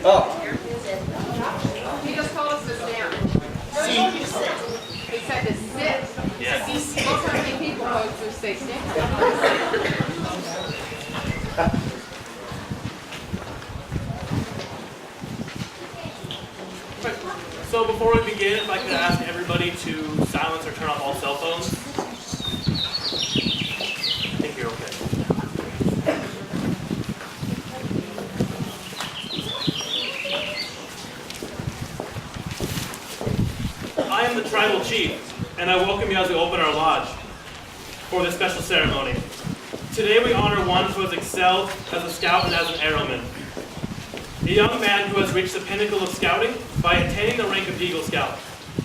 Oh. He just told us to stand. He said to sit. Yes. Look how many people folks who say stand. So before we begin, if I could ask everybody to silence or turn off all cell phones. I think you're okay. I am the tribal chief, and I welcome you as we open our lodge for this special ceremony. Today we honor one who has excelled as a scout and as an arrowman. A young man who has reached the pinnacle of scouting by attaining the rank of Eagle Scout.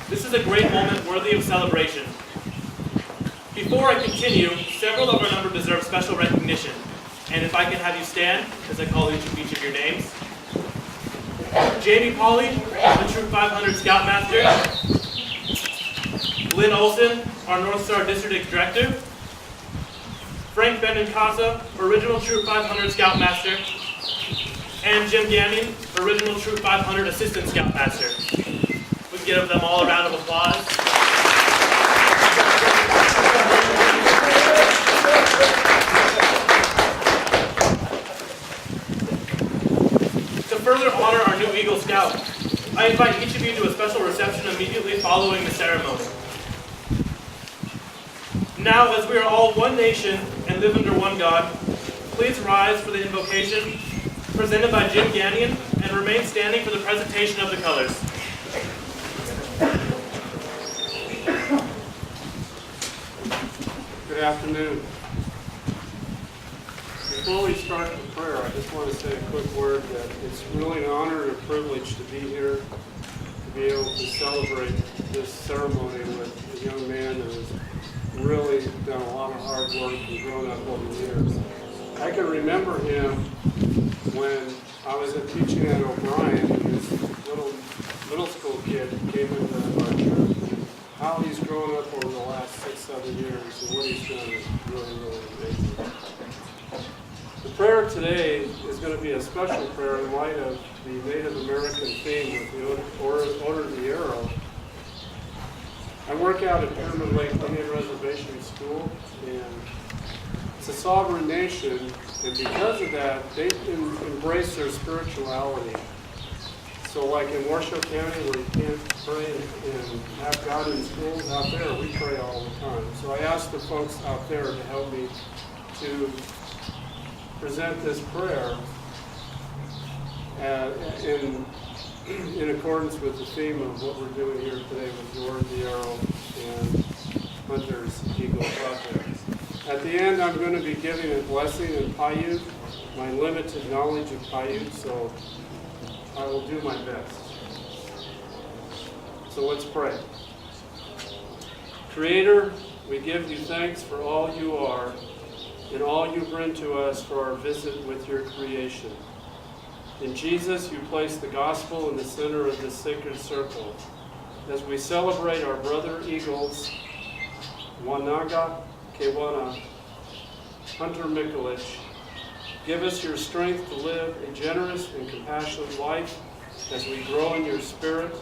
This is a great moment worthy of celebration. Before I continue, several of our number deserve special recognition. And if I can have you stand, as I call each of your names. Jamie Pauley, the Troop 500 Scoutmaster. Lynn Olson, our North Star District Director. Frank Benincasa, original Troop 500 Scoutmaster. And Jim Gagnon, original Troop 500 Assistant Scoutmaster. We can give them all a round of applause. To further honor our new Eagle Scout, I invite each of you to a special reception immediately following the ceremony. Now, as we are all one nation and live under one God, please rise for the invocation presented by Jim Gagnon and remain standing for the presentation of the colors. Good afternoon. Before we start the prayer, I just want to say a quick word that it's really an honor and a privilege to be here, to be able to celebrate this ceremony with a young man who has really done a lot of hard work and grown up over the years. I can remember him when I was teaching at O'Brien, and this little middle school kid came into our church, and how he's grown up over the last 6-7 years, and what he's done is really, really amazing. The prayer today is going to be a special prayer in light of the Native American theme with the Order of the Arrow. I work out at Pyramid Lake Indian Reservation School, and it's a sovereign nation, and because of that, they embrace their spirituality. So like in Washoe County, where you can't pray and have God in schools, out there we pray all the time. So I asked the folks out there to help me to present this prayer in accordance with the theme of what we're doing here today with the Order of the Arrow and Hunter's Eagle Project. At the end, I'm going to be giving a blessing in Paiute, my limited knowledge of Paiute, so I will do my best. So let's pray. Creator, we give you thanks for all you are and all you bring to us for our visit with your creation. In Jesus, you place the gospel in the center of this sacred circle. As we celebrate our brother eagles, Wanaga, Kewana, Hunter Mikulich, give us your strength to live a generous and compassionate life as we grow in your spirit,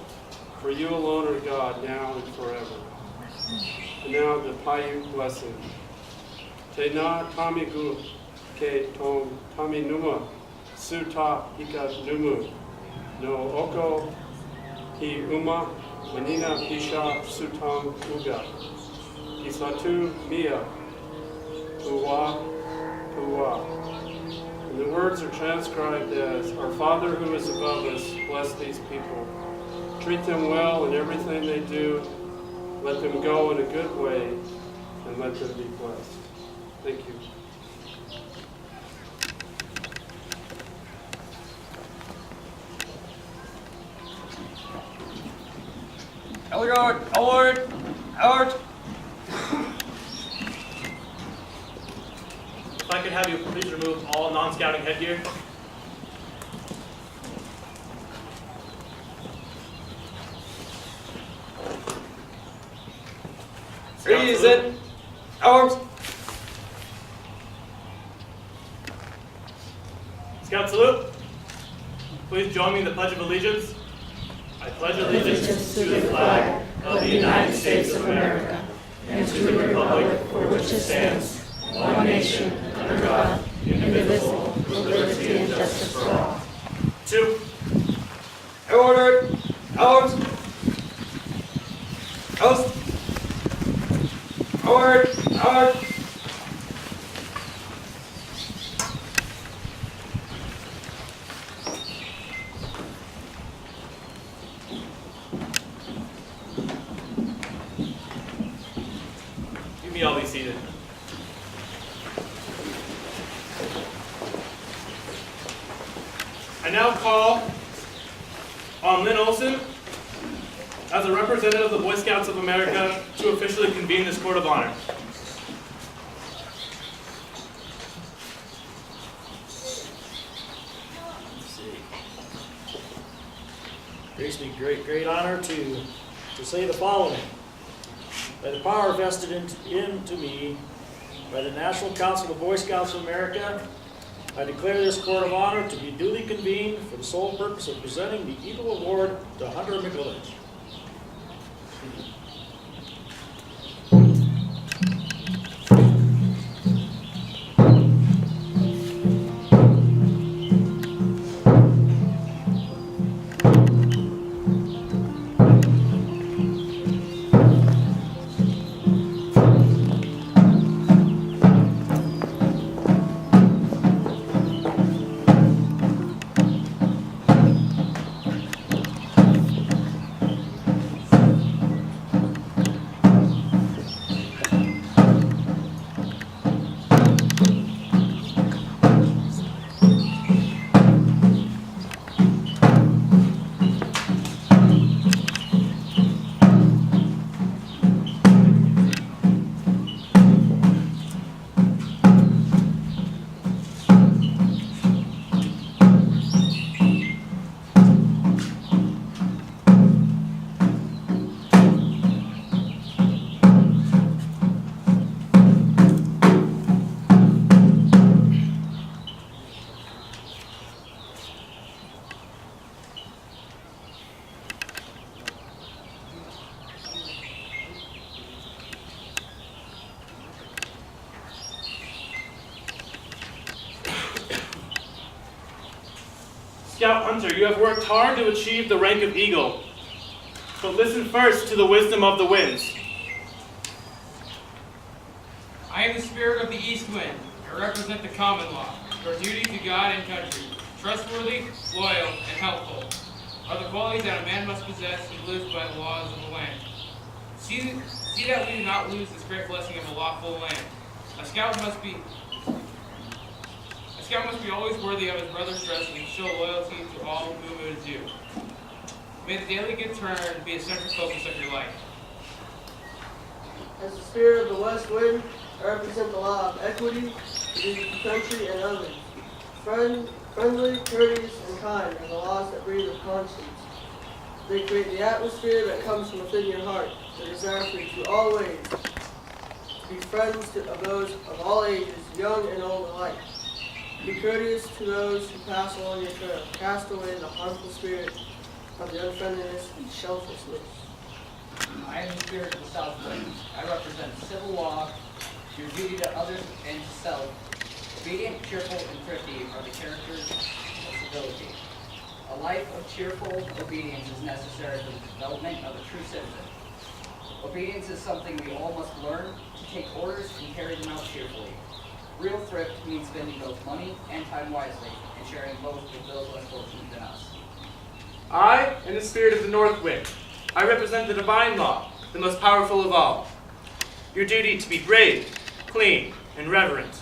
for you alone are God, now and forever. And now the Paiute blessing. Te na tamigu ke tong taminuma suta hika numu no oko hi uma manina pisha sutang uga kisatu mia puwa puwa. And the words are transcribed as, Our Father who is above us, bless these people. Treat them well in everything they do. Let them go in a good way, and let them be blessed. Thank you. Howard! If I could have you please remove all non-scouting headgear. Reason. Arms. Scout salute. Please join me in the Pledge of Allegiance. I pledge allegiance to the flag of the United States of America and to the republic for which it stands, one nation, under God, indivisible, with liberty and justice for all. 2. Order. Arms. Post. Forward. Arms. You may all be seated. I now call on Lynn Olson as a representative of the Boy Scouts of America to officially convene this Court of Honor. Gives me great honor to say the following. By the power vested into me by the National Council of Boy Scouts of America, I declare this Court of Honor to be duly convened for the sole purpose of presenting the Eagle Award to Hunter Mikulich. Scout Hunter, you have worked hard to achieve the rank of Eagle. But listen first to the wisdom of the winds. I am the spirit of the east wind. I represent the common law, your duty to God and country. Trustworthy, loyal, and helpful are the qualities that a man must possess who lives by the laws of the land. See that we do not lose this great blessing of a lawful land. A scout must be always worthy of his brother's trust and show loyalty to all whom it is due. May the daily good turn be a central focus of your life. As the spirit of the west wind, I represent the law of equity, the country, and others. Friendly, courteous, and kind are the laws that breathe of constance. They create the atmosphere that comes from within your heart, the desire for you to always be friends of those of all ages, young and old alike. Be courteous to those who pass along your trail. Cast away the harmful spirit of the unfriendliness and selfishness. I am the spirit of the south wind. I represent civil law, your duty to others and to self. Obedient, cheerful, and thrifty are the characters of civility. A life of cheerful obedience is necessary for the development of a true citizen. Obedience is something we all must learn to take orders and carry them out cheerfully. Real thrift means spending both money and time wisely and sharing both with those less fortunate than us. I am the spirit of the north wind. I represent the divine law, the most powerful of all. Your duty to be brave, clean, and reverent.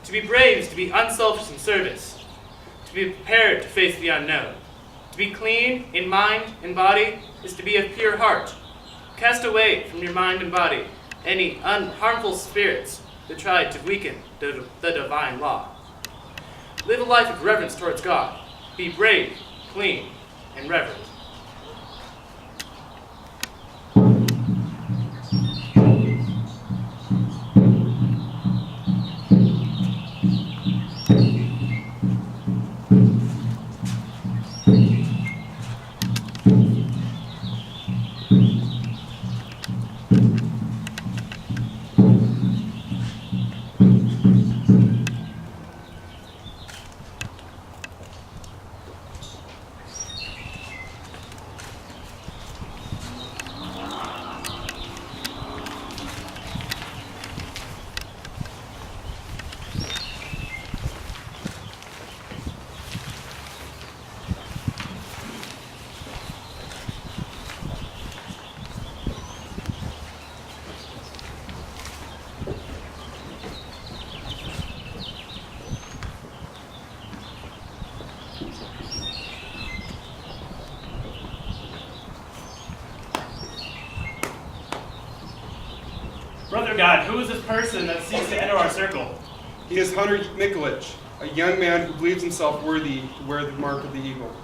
To be brave is to be unselfish in service. To be prepared to face the unknown. To be clean in mind and body is to be of pure heart. Cast away from your mind and body any harmful spirits that try to weaken the divine law. Live a life of reverence towards God. Be brave, clean, and reverent. Brother Guide, who is this person that seeks to enter our circle? He is Hunter Mikulich, a young man who believes himself worthy to wear the mark of the eagle.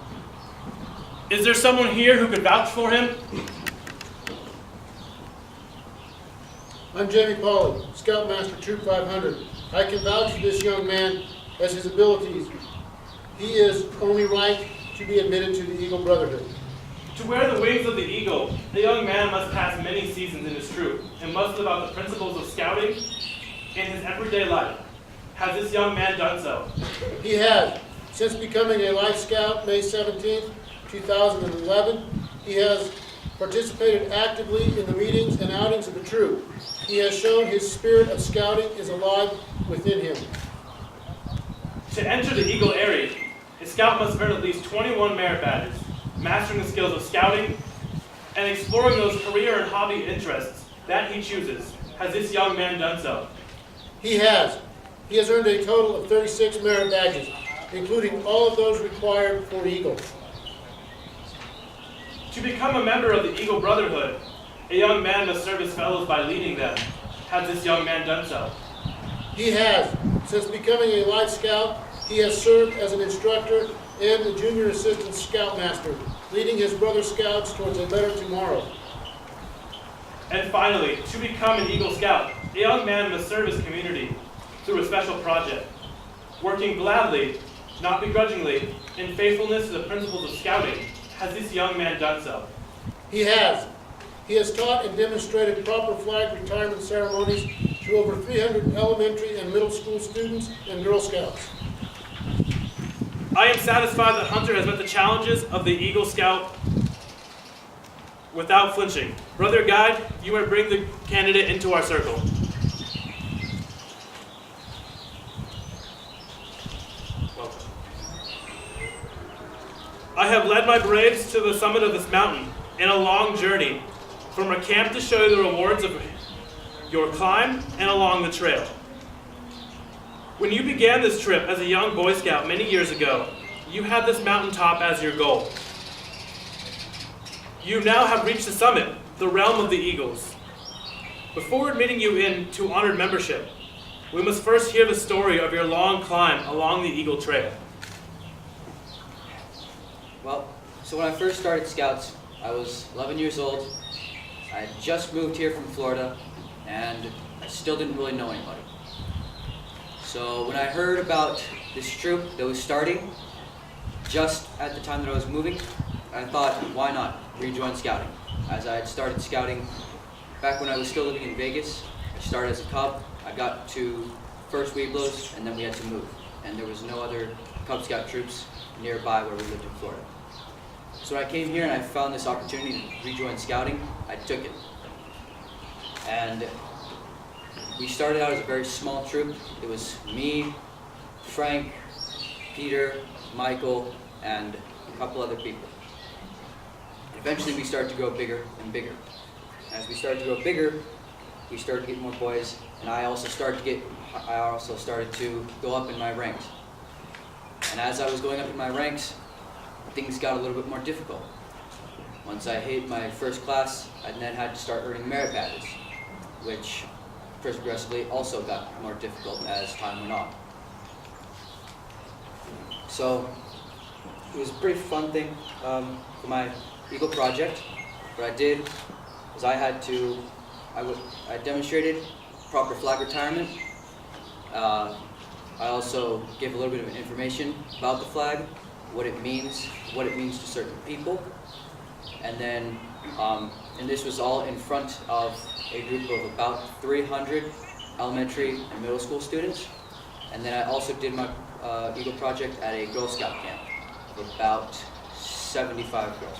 Is there someone here who could vouch for him? I'm Jamie Pauley, Scoutmaster Troop 500. I can vouch for this young man as his abilities. He is only right to be admitted to the Eagle Brotherhood. To wear the wings of the eagle, the young man must pass many seasons in his troop and must live out the principles of scouting in his everyday life. Has this young man done so? He has. Since becoming a Life Scout May 17, 2011, he has participated actively in the meetings and outings of the troop. He has shown his spirit of scouting is alive within him. To enter the Eagle area, a scout must earn at least 21 merit badges, mastering the skills of scouting and exploring those career and hobby interests that he chooses. Has this young man done so? He has. He has earned a total of 36 merit badges, including all of those required for Eagle. To become a member of the Eagle Brotherhood, a young man must serve his fellows by leading them. Has this young man done so? He has. Since becoming a Life Scout, he has served as an instructor and the Junior Assistant Scoutmaster, leading his brother Scouts towards a better tomorrow. And finally, to become an Eagle Scout, a young man must serve his community through a special project, working gladly, not begrudgingly, in faithfulness to the principles of scouting. Has this young man done so? He has. He has taught and demonstrated proper flag retirement ceremonies to over 300 elementary and middle school students and Girl Scouts. I am satisfied that Hunter has met the challenges of the Eagle Scout without flinching. Brother Guide, you may bring the candidate into our circle. Welcome. I have led my braves to the summit of this mountain in a long journey, from our camp to show you the rewards of your climb and along the trail. When you began this trip as a young Boy Scout many years ago, you had this mountaintop as your goal. You now have reached the summit, the realm of the Eagles. Before admitting you into honored membership, we must first hear the story of your long climb along the Eagle Trail. Well, so when I first started Scouts, I was 11 years old. I had just moved here from Florida, and I still didn't really know anybody. So when I heard about this troop that was starting, just at the time that I was moving, I thought, why not rejoin scouting? As I had started scouting back when I was still living in Vegas. I started as a Cub, I got to first Weeblos, and then we had to move. And there was no other Cub Scout troops nearby where we lived in Florida. So when I came here and I found this opportunity to rejoin scouting, I took it. And we started out as a very small troop. It was me, Frank, Peter, Michael, and a couple other people. Eventually we started to grow bigger and bigger. As we started to grow bigger, we started to get more boys, and I also started to go up in my ranks. And as I was going up in my ranks, things got a little bit more difficult. Once I hit my first class, I then had to start earning merit badges, which progressively also got more difficult as time went on. So it was a pretty fun thing for my Eagle project. What I did was I demonstrated proper flag retirement. I also gave a little bit of information about the flag, what it means to certain people, and then and this was all in front of a group of about 300 elementary and middle school students. And then I also did my Eagle project at a Girl Scout camp of about 75 girls.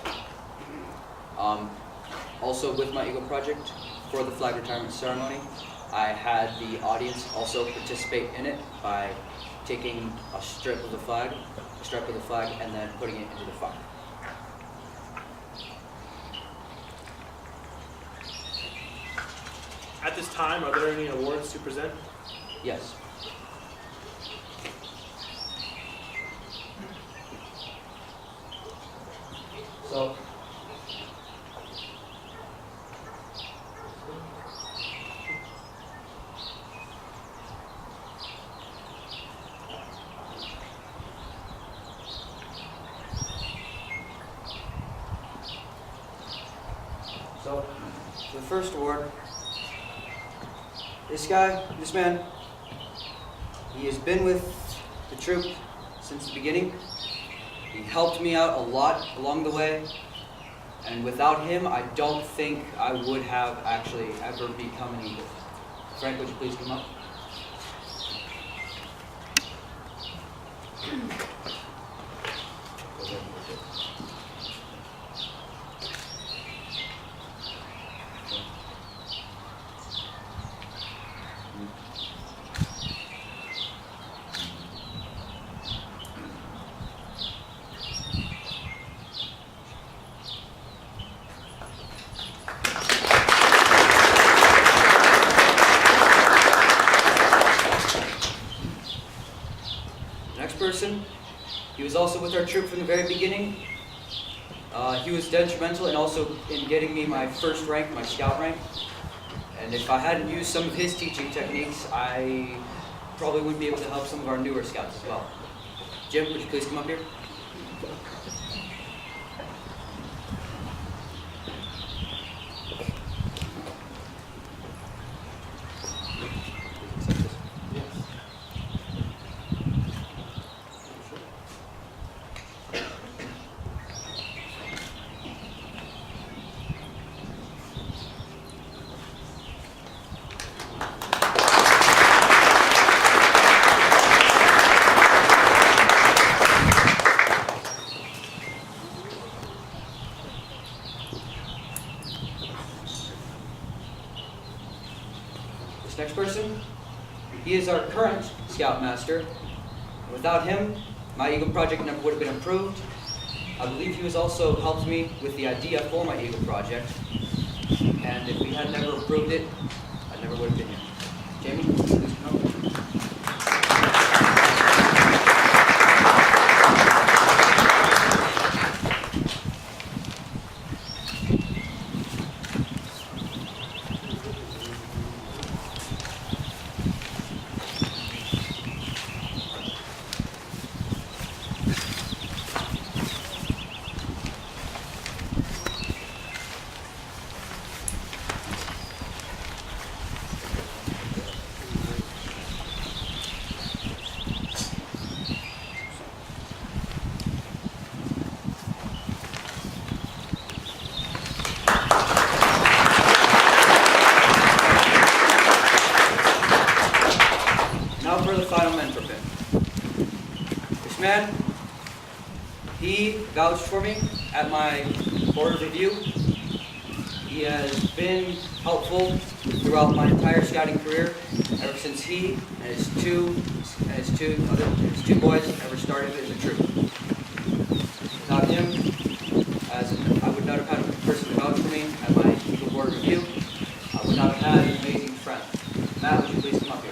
Also with my Eagle project, for the flag retirement ceremony, I had the audience also participate in it by taking a strip of the flag, and then putting it into the fire. At this time, are there any awards to present? Yes. So, So, for the first award, this man, he has been with the troop since the beginning. He helped me out a lot along the way, and without him, I don't think I would have actually ever become an Eagle. Frank, would you please come up? Person. He was also with our troop from the very beginning. He was detrimental and also in getting me my first rank, my scout rank. And if I hadn't used some of his teaching techniques, I probably wouldn't be able to help some of our newer scouts as well. Jim, would you please come up here? This next person, he is our current Scoutmaster. Without him, my Eagle project never would have been approved. I believe he has also helped me with the idea for my Eagle project. And if we had never approved it, I never would have been here. Jamie, please come up. Now for the final mentor pin. This man, he vouched for me at my board review. He has been helpful throughout my entire scouting career, ever since he and his two boys ever started in the troop. Without him, I would not have had a person to vouch for me at my Eagle board review. I would not have had an amazing friend. Matt, would you please come up here?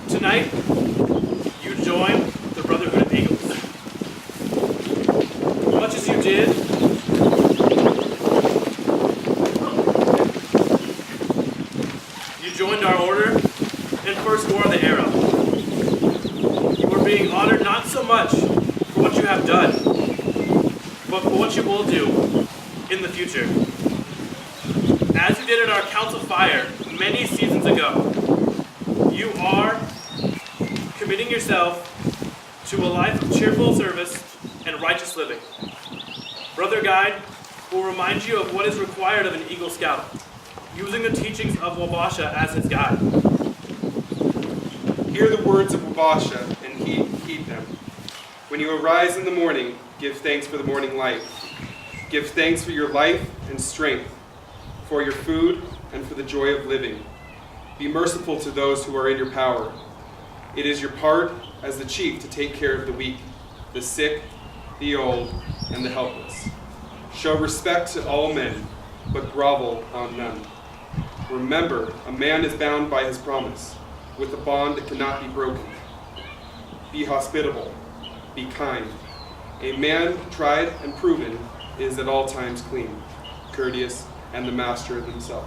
Tonight, you join the Brotherhood of Eagles. Much as you did, you joined our order and first wore the arrow. You are being honored not so much for what you have done, but for what you will do in the future. As you did at our council fire many seasons ago, you are committing yourself to a life of cheerful service and righteous living. Brother Guide will remind you of what is required of an Eagle Scout, using the teachings of Wabasha as his guide. Hear the words of Wabasha and heed them. When you arise in the morning, give thanks for the morning light. Give thanks for your life and strength, for your food and for the joy of living. Be merciful to those who are in your power. It is your part as the chief to take care of the weak, the sick, the old, and the helpless. Show respect to all men, but grovel on none. Remember, a man is bound by his promise, with a bond that cannot be broken. Be hospitable, be kind. A man tried and proven is at all times clean, courteous, and the master of himself.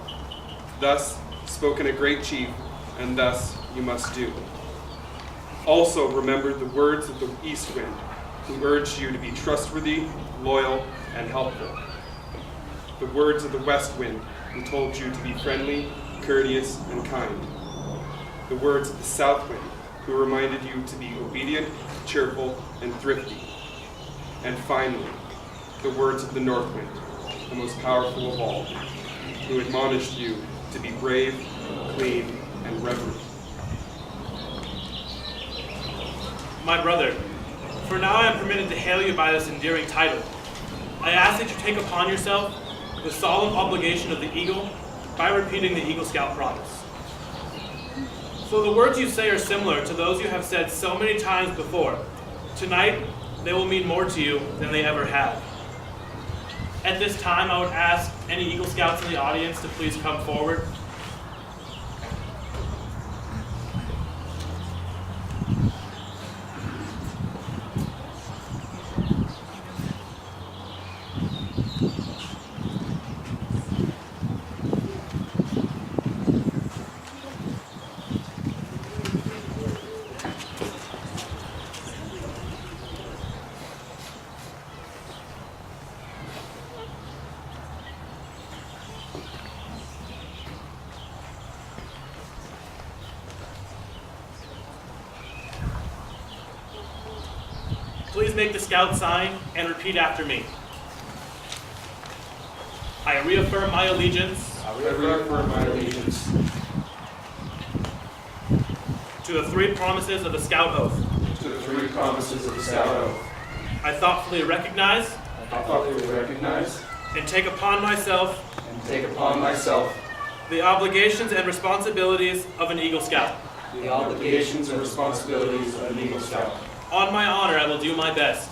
Thus spoken a great chief, and thus you must do. Also remember the words of the east wind, who urged you to be trustworthy, loyal, and helpful. The words of the west wind, who told you to be friendly, courteous, and kind. The words of the south wind, who reminded you to be obedient, cheerful, and thrifty. And finally, the words of the north wind, the most powerful of all, who admonished you to be brave, clean, and reverent. My brother, for now I am permitted to hail you by this endearing title. I ask that you take upon yourself the solemn obligation of the Eagle by repeating the Eagle Scout promise. So the words you say are similar to those you have said so many times before. Tonight, they will mean more to you than they ever have. At this time, I would ask any Eagle Scouts in the audience to please come forward. Please make the scout sign and repeat after me. I reaffirm my allegiance to the three promises of the Scout Oath. I thoughtfully recognize and take upon myself the obligations and responsibilities of an Eagle Scout. On my honor, I will do my best.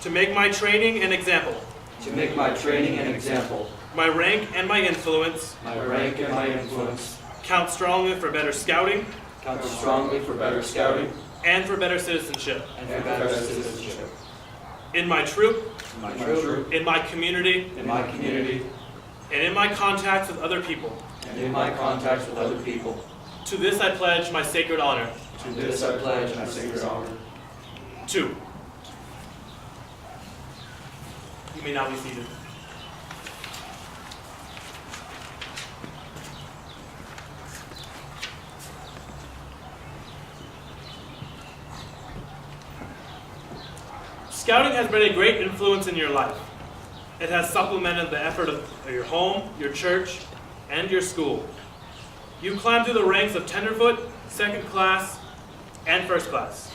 To make my training an example. My rank and my influence. Count strongly for better scouting. And for better citizenship. In my troop. In my community. And in my contacts with other people. To this I pledge my sacred honor. 2. You may now be seated. Scouting has been a great influence in your life. It has supplemented the effort of your home, your church, and your school. You climbed through the ranks of tenderfoot, second class, and first class.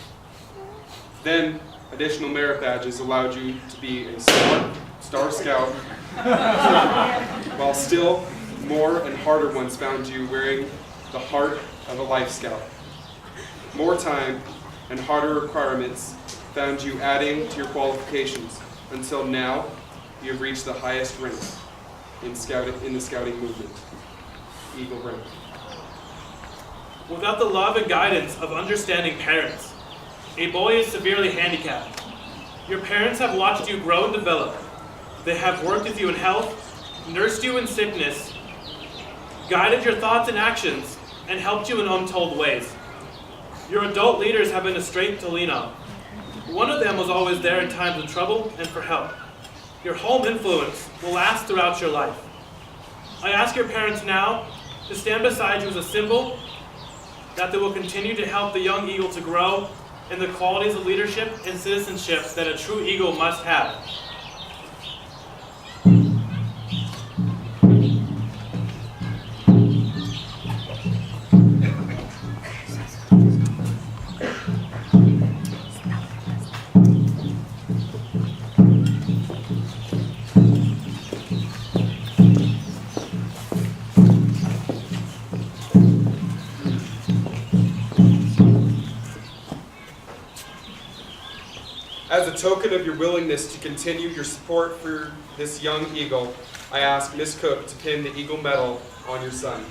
Then, additional merit badges allowed you to be a Star Scout, while still more and harder ones found you wearing the heart of a Life Scout. More time and harder requirements found you adding to your qualifications, until now you have reached the highest rank in the scouting movement, Eagle rank. Without the love and guidance of understanding parents, a boy is severely handicapped. Your parents have watched you grow and develop. They have worked with you in health, nursed you in sickness, guided your thoughts and actions, and helped you in untold ways. Your adult leaders have been a strength to lean on. One of them was always there in times of trouble and for help. Your home influence will last throughout your life. I ask your parents now to stand beside you as a symbol that they will continue to help the young eagle to grow in the qualities of leadership and citizenship that a true eagle must have. As a token of your willingness to continue your support for this young eagle, I ask Miss Cook to pin the Eagle Medal on your son.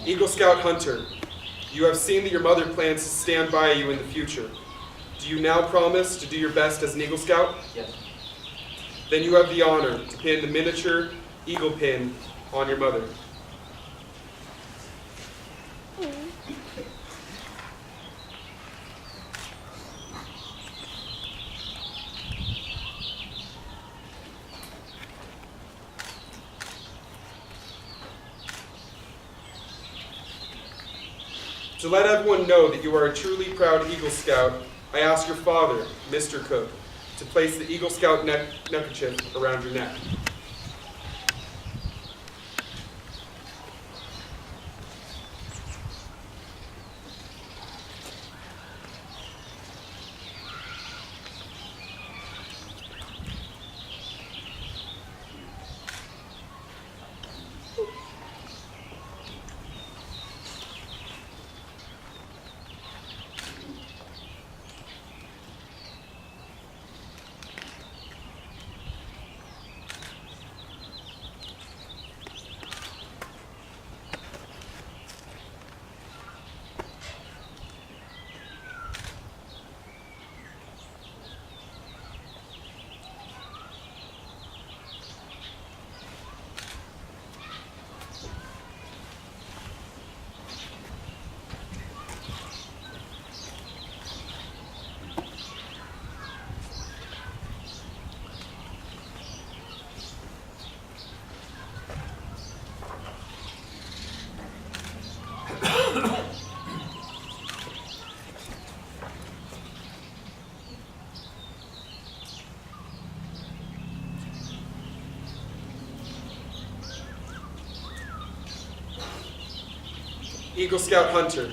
Eagle Scout Hunter, you have seen that your mother plans to stand by you in the future. Do you now promise to do your best as an Eagle Scout? Yes. Then you have the honor to pin the miniature eagle pin on your mother. To let everyone know that you are a truly proud Eagle Scout, I ask your father, Mr. Cook, to place the Eagle Scout neckerchief around your neck. Eagle Scout Hunter,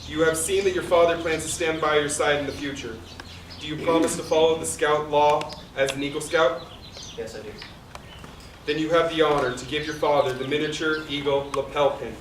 you have seen that your father plans to stand by your side in the future. Do you promise to follow the Scout law as an Eagle Scout? Yes, I do. Then you have the honor to give your father the miniature eagle lapel pin.